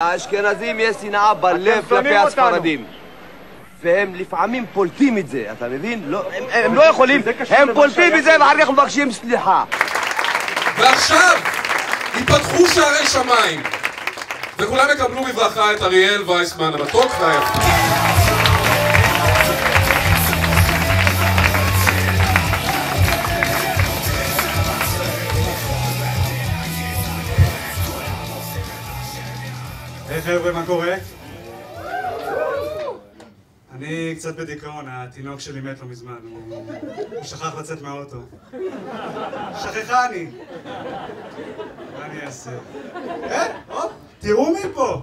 האשכנזים יש שנאה בלב כלפי הספרדים והם לפעמים פולטים את זה, אתה מבין? הם לא יכולים, הם פולטים את זה ואחר כך מבקשים סליחה. ועכשיו ייפתחו שערי שמיים וכולם יקבלו בברכה את אריאל וייסמן המתוק והיפה. היי חבר'ה, מה קורה? אני קצת בדיכאון, התינוק שלי מת לא מזמן, הוא שכח לצאת מהאוטו. שכחני! מה אני אעשה? תראו מי פה!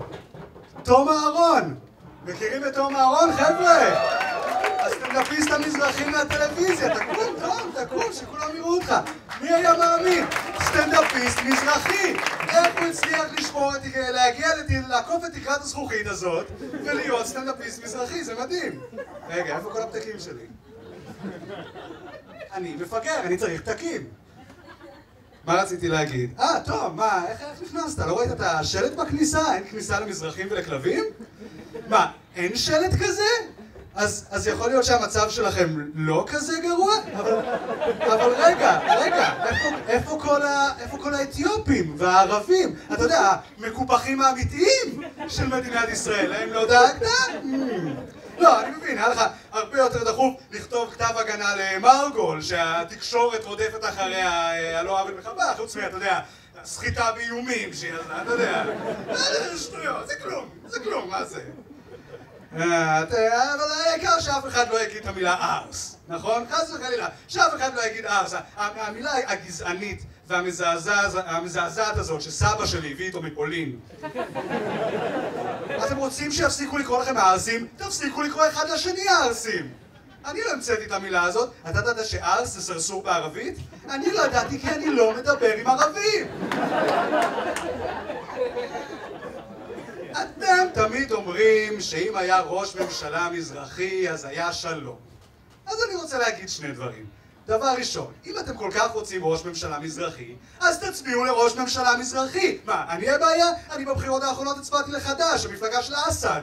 תום אהרון! מכירים את תום אהרון, חבר'ה? הסטנדאפיסט המזרחי מהטלוויזיה, תקום, תום, תקום, שכולם יראו אותך. מי היה מאמין? סטנדאפיסט מזרחי! איך הוא הצליח לשמור, לעקוף את תקרת הזכוכית הזאת ולהיות סטנדאפיסט מזרחי, זה מדהים. רגע, איפה כל הפתקים שלי? אני מפגר, אני צריך פתקים. מה רציתי להגיד? טוב, מה, איך נכנסת? לא ראית את השלט בכניסה? אין כניסה למזרחים ולכלבים? מה, אין שלט כזה? אז יכול להיות שהמצב שלכם לא כזה גרוע? אבל רגע, איפה כל האתיופים והערבים? אתה יודע, המקופחים האמיתיים של מדינת ישראל, הם לא דאגת? לא, אני מבין, היה לך הרבה יותר דחוף לכתוב כתב הגנה למרגול, שהתקשורת רודפת אחריה על לא עוול בכפה, חוץ מה, אתה יודע, סחיטה באיומים שהיא עזרה, אתה יודע. שטויות, זה כלום, מה זה? אבל העיקר שאף אחד לא יגיד את המילה ארס, נכון? חס וחלילה, שאף אחד לא יגיד ארס. המילה הגזענית והמזעזעת הזאת שסבא שלי הביא איתו מפולין. אתם רוצים שיפסיקו לקרוא לכם ארסים? תפסיקו לקרוא אחד לשני ארסים. אני לא המצאתי את המילה הזאת. אתה יודעת שארס זה סרסור בערבית? אני לא ידעתי כי אני לא מדבר עם ערבים. אתם תמיד אומרים שאם היה ראש ממשלה מזרחי אז היה שלום. אז אני רוצה להגיד שני דברים. דבר ראשון, אם אתם כל כך רוצים ראש ממשלה מזרחי, אז תצביעו לראש ממשלה מזרחי. מה, אני הבעיה? אני בבחירות האחרונות הצבעתי לחד"ש, המפלגה של אסד.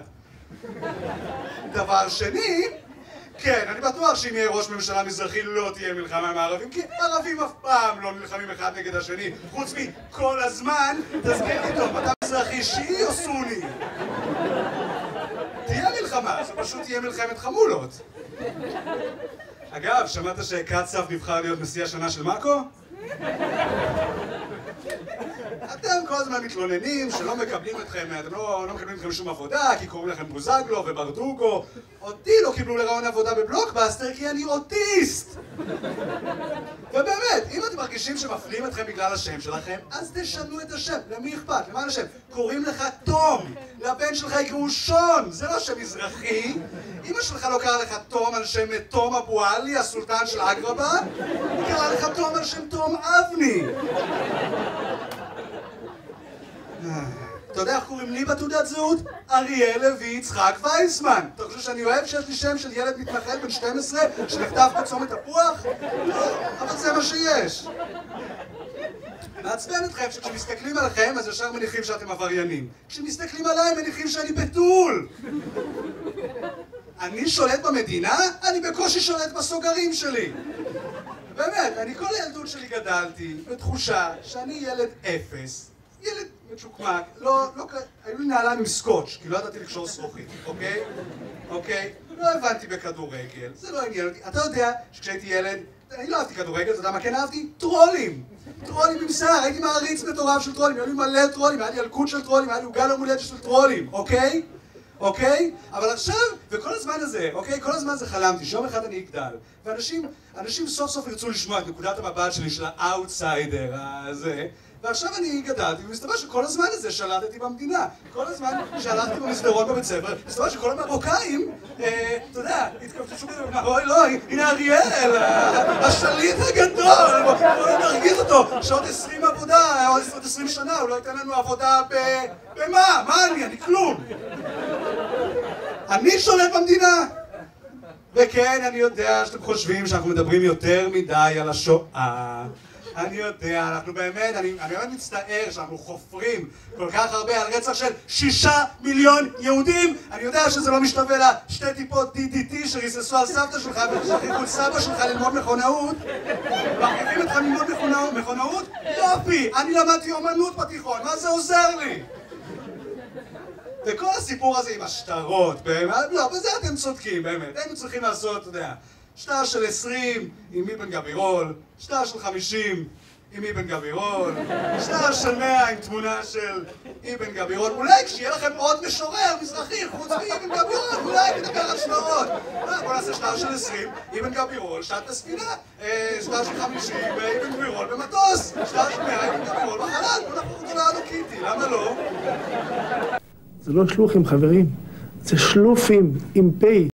דבר שני, כן, אני בטוח שאם יהיה ראש ממשלה מזרחי לא תהיה מלחמה עם הערבים, כי ערבים אף פעם לא נלחמים אחד נגד השני, חוץ מכל הזמן, תסביר לי טוב, אתה מזרחי שיעי או סוני? תהיה מלחמה, זה פשוט תהיה מלחמת חמולות. אגב, שמעת שקצב נבחר להיות נשיא השנה של מאקו? אתם כל הזמן מתלוננים שלא מקבלים אתכם, אתם לא מקבלים אתכם שום עבודה כי קוראים לכם בוזגלו וברדוגו. אותי לא קיבלו לרעיון עבודה בבלוקבאסטר כי אני אוטיסט. ובאמת, אם אתם מרגישים שמפלים אתכם בגלל השם שלכם, אז תשנו את השם. למי אכפת? למען השם? קוראים לך תום, לבן שלך יקראו שון, זה לא שם מזרחי. אמא שלך לא קרא לך תום על שם תום אבו עלי, הסולטן של אגרבה, היא קרא לך תום על שם תום אבני. אתה יודע איך קוראים לי בתעודת זהות? אריאל לוי יצחק וייסמן. אתה חושב שאני אוהב שיש לי שם של ילד מתנחל בן 12 שנחטף בצומת תפוח? לא, אבל זה מה שיש. מעצבן אתכם שכשמסתכלים עליכם אז ישר מניחים שאתם עבריינים. כשמסתכלים עליי מניחים שאני בתול. אני שולט במדינה? אני בקושי שולט בסוגרים שלי. באמת, אני כל הילדות שלי גדלתי בתחושה שאני ילד אפס. ילד מצ'וקמק, היו לי נעליים עם סקוץ', כי לא ידעתי לקשור שרוכית, אוקיי? לא הבנתי בכדורגל, זה לא עניין אותי. אתה יודע שכשהייתי ילד, אני לא אהבתי כדורגל, אתה יודע מה כן אהבתי? טרולים! טרולים עם שיער, הייתי מעריץ מטורף של טרולים, היה לי מלא טרולים, היה לי ילקוט של טרולים, היה לי עוגה ליום הולדת של טרולים, אוקיי? אבל עכשיו, וכל הזמן הזה, אוקיי? כל הזמן זה חלמתי, שיום אחד אני אגדל. ואנשים סוף סוף ירצו לשמוע את נקודת המבט שלי של האוטסיידר הזה. ועכשיו אני גדלתי, ומסתבר שכל הזמן הזה שלטתי במדינה. כל הזמן שהלכתי במסדרון בבית ספר, מסתבר שכל המרוקאים, אתה יודע, התכווצו כזה, אוי לא, הנה אריאל, השליט הגדול, בואו נרגיז אותו, שעוד 20 עבודה, עוד 20 שנה, הוא לא ייתן לנו עבודה במה? מה אני כלום. אני שולט במדינה. וכן, אני יודע שאתם חושבים שאנחנו מדברים יותר מדי על השואה. אני יודע, אנחנו באמת, אני באמת מצטער שאנחנו חופרים כל כך הרבה על רצח של 6 מיליון יהודים. אני יודע שזה לא משתווה לשתי טיפות DDT שריססו על סבתא שלך ושכחו את סבא שלך ללמוד מכונאות. מכריחים אתך ללמוד מכונאות? יופי! אני למדתי אומנות בתיכון, מה זה עוזר לי? וכל הסיפור הזה עם השטרות, באמת, לא, בזה אתם צודקים, באמת. היינו צריכים לעשות, אתה יודע, שטר של 20 עם אבן גבירול, שטר של 50 עם אבן גבירול, שטר של 100 עם תמונה של אבן גבירול. אולי כשיהיה לכם עוד משורר מזרחי חוץ מאבן גבירול, אולי נדבר על שטרות. בוא נעשה שטר של 20, אבן גבירול, שט בספינה, שטר של 50, אבן גבירול במטוס, שטר של 100, אבן גבירול בחלל. בוא נהפוך אותו להלו קיטי, למה לא? זה לא שלוחים, חברים, זה שלופים עם פי.